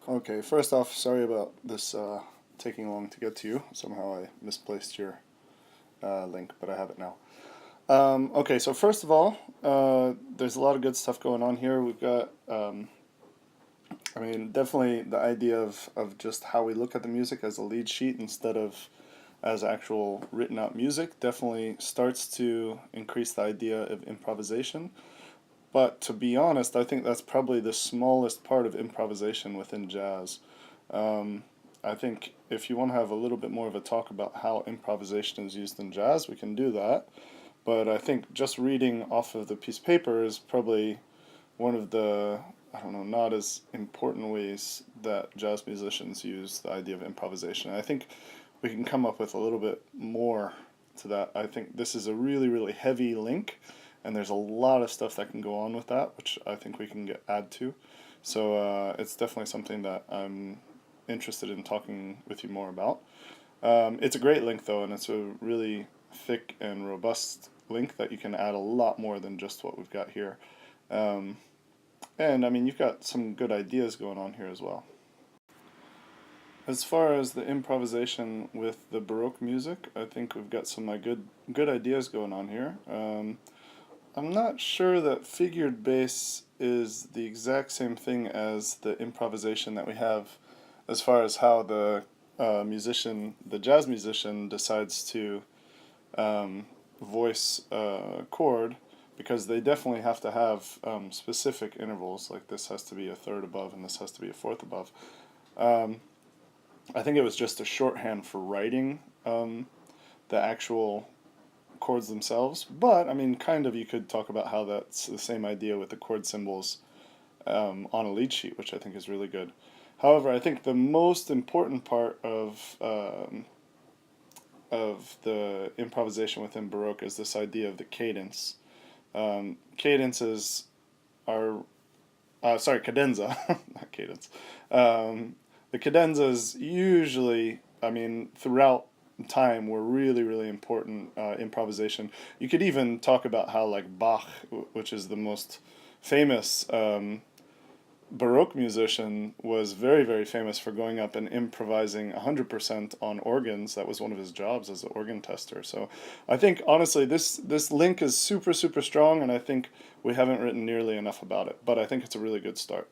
Okay, first off, sorry about this taking long to get to you. Somehow I misplaced your link, but I have it now. Okay, so first of all, there's a lot of good stuff going on here. We've got, definitely the idea of just how we look at the music as a lead sheet instead of as actual written out music definitely starts to increase the idea of improvisation. But to be honest, I think that's probably the smallest part of improvisation within jazz. Um, I think if you want to have a little bit more of a talk about how improvisation is used in jazz, we can do that. But I think just reading off of the piece of paper is probably one of the, I don't know, not as important ways that jazz musicians use the idea of improvisation. I think we can come up with a little bit more to that. I think this is a really, really heavy link, and there's a lot of stuff that can go on with that, which I think we can add to. So it's definitely something that I'm interested in talking with you more about. It's a great link though, and it's a really thick and robust link that you can add a lot more than just what we've got here. Um, and I mean, you've got some good ideas going on here as well. As far as the improvisation with the Baroque music, I think we've got some good ideas going on here. I'm not sure that figured bass is the exact same thing as the improvisation that we have as far as how the jazz musician decides to voice a chord, because they definitely have to have specific intervals, like this has to be a third above and this has to be a fourth above. Um, I think it was just a shorthand for writing the actual chords themselves, but I mean, kind of you could talk about how that's the same idea with the chord symbols on a lead sheet, which I think is really good. However, I think the most important part of the improvisation within Baroque is this idea of the cadence. Cadences are sorry, cadenza, not cadence. The cadenzas usually, I mean, throughout time were really, really important improvisation. You could even talk about how, like, Bach, which is the most famous Baroque musician, was very, very famous for going up and improvising 100% on organs. That was one of his jobs as an organ tester. So I think, honestly, this link is super, super strong, and I think we haven't written nearly enough about it, but I think it's a really good start.